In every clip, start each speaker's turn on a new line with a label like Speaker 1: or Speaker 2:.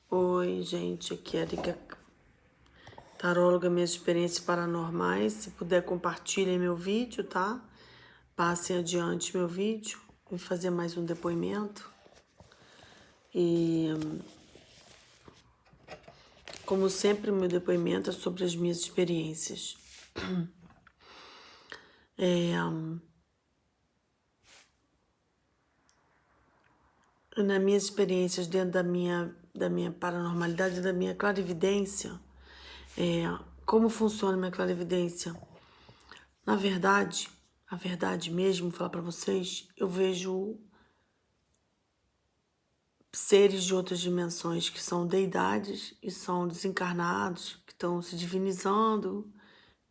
Speaker 1: Oi, gente, aqui é a Erika, taróloga, minhas experiências paranormais. Se puder, compartilhem meu vídeo, tá? Passem adiante meu vídeo. Vou fazer mais um depoimento. E, como sempre, meu depoimento é sobre as minhas experiências. Nas minhas experiências dentro da minha paranormalidade, da minha clarividência, como funciona a minha clarividência? Na verdade, a verdade mesmo, vou falar pra vocês, eu vejo seres de outras dimensões que são deidades e são desencarnados, que estão se divinizando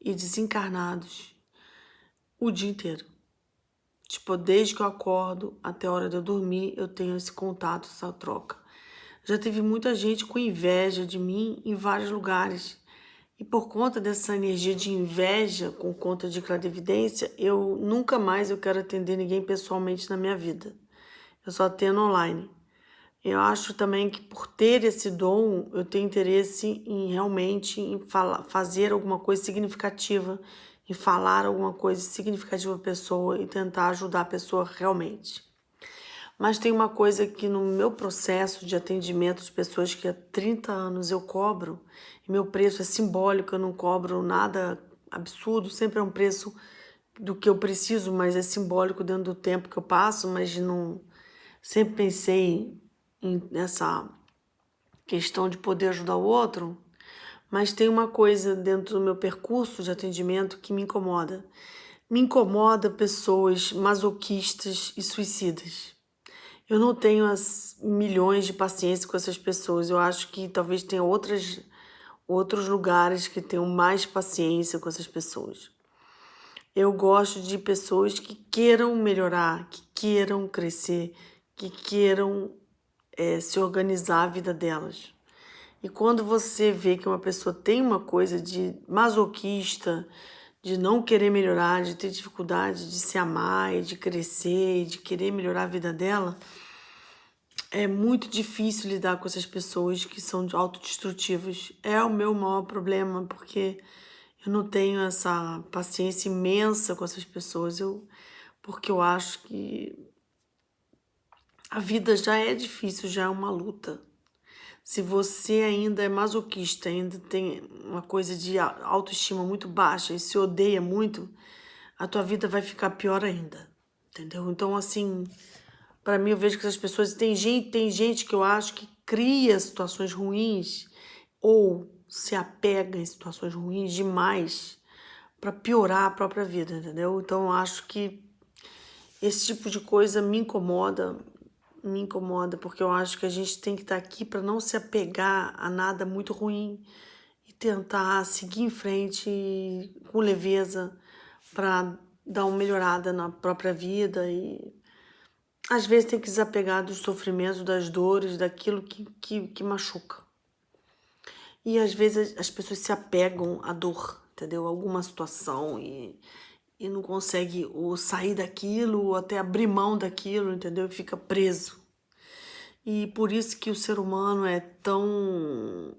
Speaker 1: e desencarnados o dia inteiro. Tipo, desde que eu acordo até a hora de eu dormir, eu tenho esse contato, essa troca. Já teve muita gente com inveja de mim em vários lugares. E por conta dessa energia de inveja, com conta de clarividência, eu nunca mais eu quero atender ninguém pessoalmente na minha vida. Eu só atendo online. Eu acho também que por ter esse dom, eu tenho interesse em realmente fazer alguma coisa significativa, em falar alguma coisa significativa para a pessoa e tentar ajudar a pessoa realmente. Mas tem uma coisa que no meu processo de atendimento de pessoas que há 30 anos eu cobro, e meu preço é simbólico, eu não cobro nada absurdo, sempre é um preço do que eu preciso, mas é simbólico dentro do tempo que eu passo, mas não sempre pensei nessa questão de poder ajudar o outro, mas tem uma coisa dentro do meu percurso de atendimento que me incomoda. Me incomoda pessoas masoquistas e suicidas. Eu não tenho as milhões de paciência com essas pessoas. Eu acho que talvez tenha outros lugares que tenham mais paciência com essas pessoas. Eu gosto de pessoas que queiram melhorar, que queiram crescer, que queiram se organizar a vida delas. E quando você vê que uma pessoa tem uma coisa de masoquista, de não querer melhorar, de ter dificuldade de se amar, e de crescer, e de querer melhorar a vida dela, é muito difícil lidar com essas pessoas que são autodestrutivas. É o meu maior problema, porque eu não tenho essa paciência imensa com essas pessoas, porque eu acho que a vida já é difícil, já é uma luta. Se você ainda é masoquista, ainda tem uma coisa de autoestima muito baixa e se odeia muito, a tua vida vai ficar pior ainda, entendeu? Então, assim, para mim eu vejo que essas pessoas... Tem gente que eu acho que cria situações ruins ou se apega em situações ruins demais para piorar a própria vida, entendeu? Então, eu acho que esse tipo de coisa me incomoda, porque eu acho que a gente tem que estar aqui para não se apegar a nada muito ruim e tentar seguir em frente com leveza para dar uma melhorada na própria vida e às vezes tem que desapegar dos sofrimentos, das dores, daquilo que machuca. E às vezes as pessoas se apegam à dor, entendeu? Alguma situação e não consegue ou sair daquilo ou até abrir mão daquilo, entendeu? E fica preso. E por isso que o ser humano é tão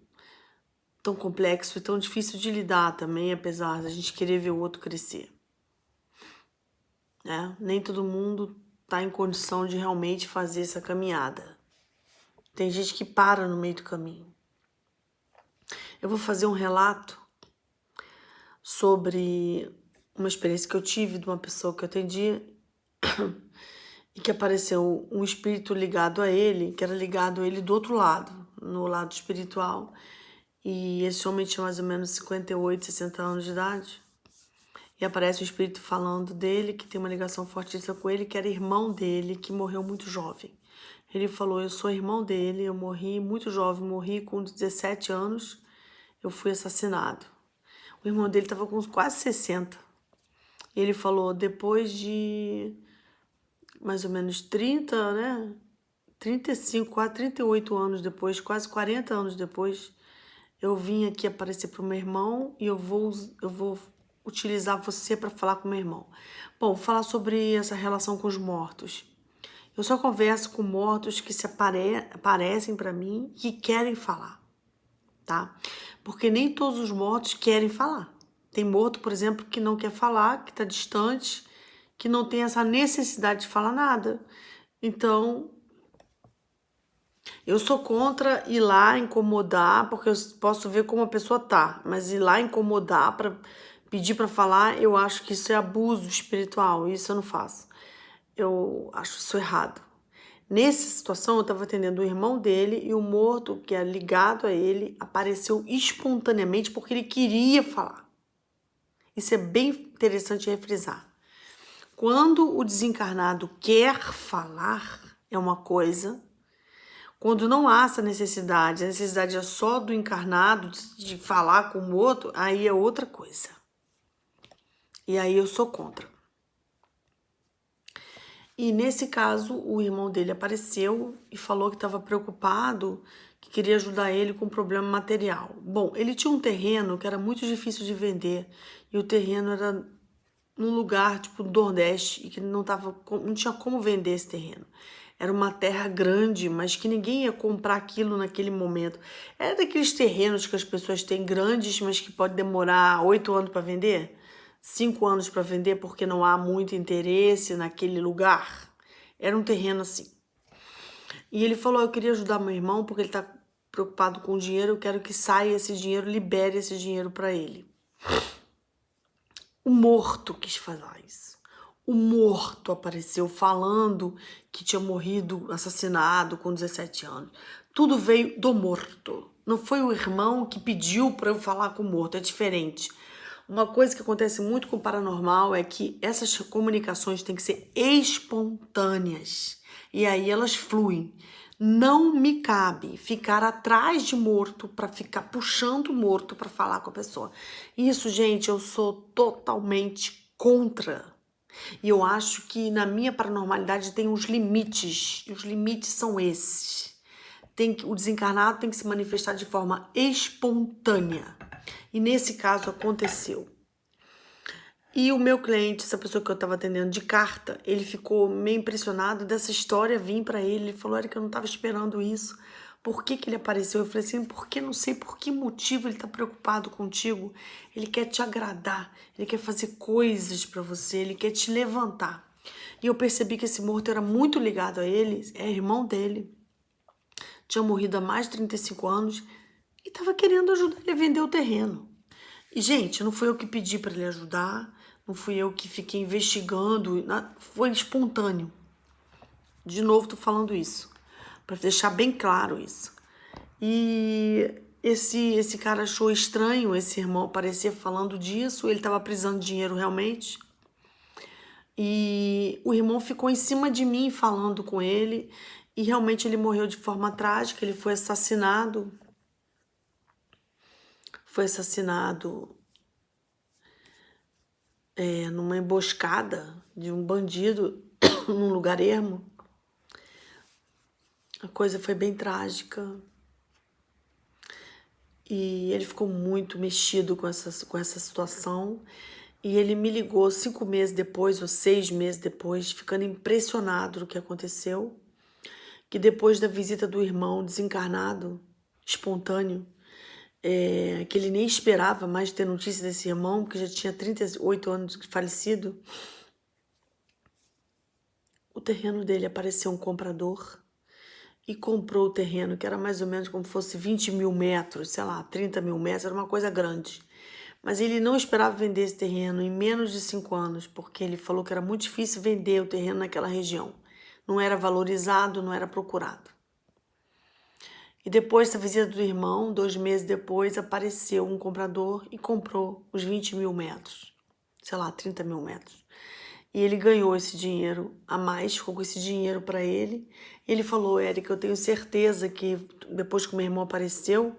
Speaker 1: complexo e tão difícil de lidar também, apesar da gente querer ver o outro crescer, né? Nem todo mundo está em condição de realmente fazer essa caminhada. Tem gente que para no meio do caminho. Eu vou fazer um relato sobre uma experiência que eu tive de uma pessoa que eu atendi e que apareceu um espírito ligado a ele, que era ligado a ele do outro lado, no lado espiritual. E esse homem tinha mais ou menos 58, 60 anos de idade. E aparece um espírito falando dele, que tem uma ligação fortíssima com ele, que era irmão dele, que morreu muito jovem. Ele falou, eu sou irmão dele, eu morri muito jovem, morri com 17 anos, eu fui assassinado. O irmão dele estava com quase 60. E ele falou, depois de mais ou menos 30, né? 35, quase 38 anos depois, quase 40 anos depois, eu vim aqui aparecer para o meu irmão e eu vou utilizar você para falar com o meu irmão. Bom, vou falar sobre essa relação com os mortos. Eu só converso com mortos que aparecem para mim, que querem falar, tá? Porque nem todos os mortos querem falar. Tem morto, por exemplo, que não quer falar, que tá distante, que não tem essa necessidade de falar nada. Então, eu sou contra ir lá incomodar, porque eu posso ver como a pessoa tá, mas ir lá incomodar para pedir para falar, eu acho que isso é abuso espiritual, isso eu não faço. Eu acho isso errado. Nessa situação, eu estava atendendo o irmão dele e o morto, que é ligado a ele, apareceu espontaneamente porque ele queria falar. Isso é bem interessante refrisar. Quando o desencarnado quer falar, é uma coisa. Quando não há essa necessidade, a necessidade é só do encarnado de falar com o outro, aí é outra coisa. E aí eu sou contra. E nesse caso, o irmão dele apareceu e falou que estava preocupado, que queria ajudar ele com problema material. Bom, ele tinha um terreno que era muito difícil de vender, e o terreno era num lugar tipo do Nordeste e que não tinha como vender esse terreno. Era uma terra grande, mas que ninguém ia comprar aquilo naquele momento. Era daqueles terrenos que as pessoas têm grandes, mas que pode demorar 8 anos para vender, 5 anos para vender porque não há muito interesse naquele lugar. Era um terreno assim. E ele falou: eu queria ajudar meu irmão porque ele está preocupado com o dinheiro, eu quero que saia esse dinheiro, libere esse dinheiro para ele. O morto quis fazer isso. O morto apareceu falando que tinha morrido, assassinado com 17 anos. Tudo veio do morto. Não foi o irmão que pediu para eu falar com o morto, é diferente. Uma coisa que acontece muito com o paranormal é que essas comunicações têm que ser espontâneas. E aí elas fluem. Não me cabe ficar atrás de morto para ficar puxando o morto para falar com a pessoa. Isso, gente, eu sou totalmente contra. E eu acho que na minha paranormalidade tem uns limites. E os limites são esses. O desencarnado tem que se manifestar de forma espontânea. E nesse caso aconteceu. E o meu cliente, essa pessoa que eu estava atendendo de carta, ele ficou meio impressionado dessa história vir para ele. Ele falou: Érica, eu não estava esperando isso. Por que que ele apareceu? Eu falei assim: porque não sei por que motivo ele está preocupado contigo. Ele quer te agradar, ele quer fazer coisas para você, ele quer te levantar. E eu percebi que esse morto era muito ligado a ele, é irmão dele. Tinha morrido há mais de 35 anos e estava querendo ajudar ele a vender o terreno. E, gente, não fui eu que pedi para ele ajudar, não fui eu que fiquei investigando, foi espontâneo. De novo, tô falando isso, para deixar bem claro isso. E esse cara achou estranho esse irmão aparecer falando disso, ele estava precisando de dinheiro realmente. E o irmão ficou em cima de mim falando com ele, e realmente ele morreu de forma trágica, ele foi assassinado. Foi assassinado numa emboscada de um bandido num lugar ermo. A coisa foi bem trágica. E ele ficou muito mexido com essa situação. E ele me ligou 5 meses depois, ou 6 meses depois, ficando impressionado do que aconteceu. Que depois da visita do irmão desencarnado, espontâneo, que ele nem esperava mais ter notícia desse irmão, que já tinha 38 anos de falecido, o terreno dele apareceu um comprador e comprou o terreno, que era mais ou menos como se fosse 20 mil metros, sei lá, 30 mil metros, era uma coisa grande. Mas ele não esperava vender esse terreno em menos de 5 anos, porque ele falou que era muito difícil vender o terreno naquela região. Não era valorizado, não era procurado. E depois da visita do irmão, 2 meses depois, apareceu um comprador e comprou os 20 mil metros, sei lá, 30 mil metros. E ele ganhou esse dinheiro a mais, ficou com esse dinheiro para ele. E ele falou: Érica, eu tenho certeza que depois que o meu irmão apareceu,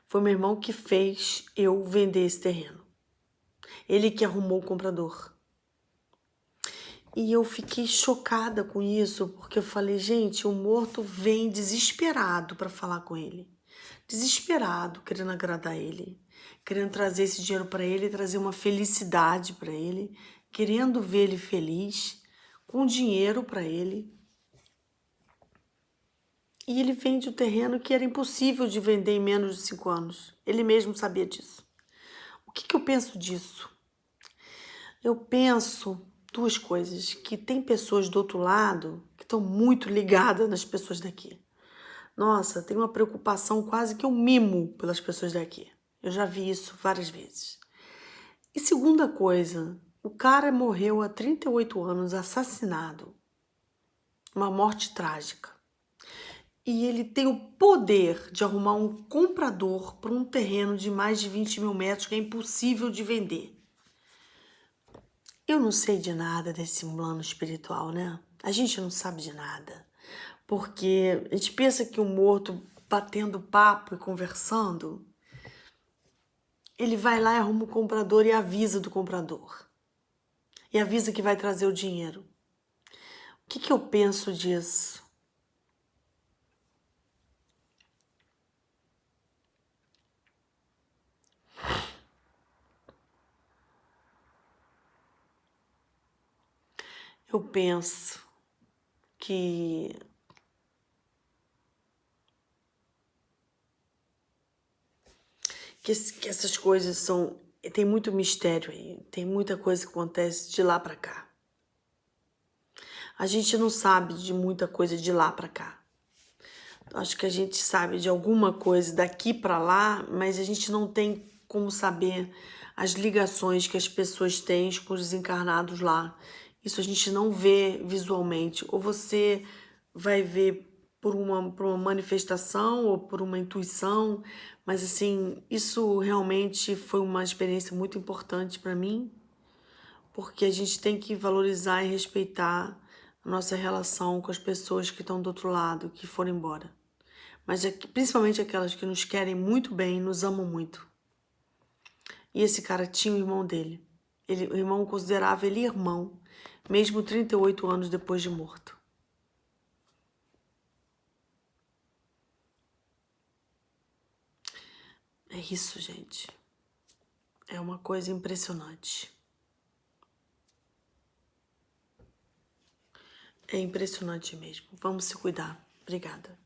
Speaker 1: foi meu irmão que fez eu vender esse terreno. Ele que arrumou o comprador. E eu fiquei chocada com isso, porque eu falei: gente, o morto vem desesperado para falar com ele. Desesperado, querendo agradar ele, querendo trazer esse dinheiro para ele, trazer uma felicidade para ele, querendo ver ele feliz, com dinheiro para ele. E ele vende o terreno que era impossível de vender em menos de 5 anos. Ele mesmo sabia disso. O que eu penso disso? Eu penso duas coisas, que tem pessoas do outro lado que estão muito ligadas nas pessoas daqui. Nossa, tem uma preocupação quase que um mimo pelas pessoas daqui. Eu já vi isso várias vezes. E segunda coisa, o cara morreu há 38 anos assassinado. Uma morte trágica. E ele tem o poder de arrumar um comprador para um terreno de mais de 20 mil metros que é impossível de vender. Eu não sei de nada desse plano espiritual, né? A gente não sabe de nada. Porque a gente pensa que o morto batendo papo e conversando, ele vai lá e arruma o comprador e avisa do comprador. E avisa que vai trazer o dinheiro. O que eu penso disso? Eu penso que essas coisas são... Tem muito mistério aí, tem muita coisa que acontece de lá pra cá. A gente não sabe de muita coisa de lá pra cá. Acho que a gente sabe de alguma coisa daqui pra lá, mas a gente não tem como saber as ligações que as pessoas têm com os desencarnados lá. Isso a gente não vê visualmente. Ou você vai ver por uma manifestação ou por uma intuição, mas assim, isso realmente foi uma experiência muito importante para mim, porque a gente tem que valorizar e respeitar a nossa relação com as pessoas que estão do outro lado, que foram embora. Mas principalmente aquelas que nos querem muito bem, nos amam muito. E esse cara tinha o irmão dele. O irmão considerava ele irmão, mesmo 38 anos depois de morto. É isso, gente. É uma coisa impressionante. É impressionante mesmo. Vamos se cuidar. Obrigada.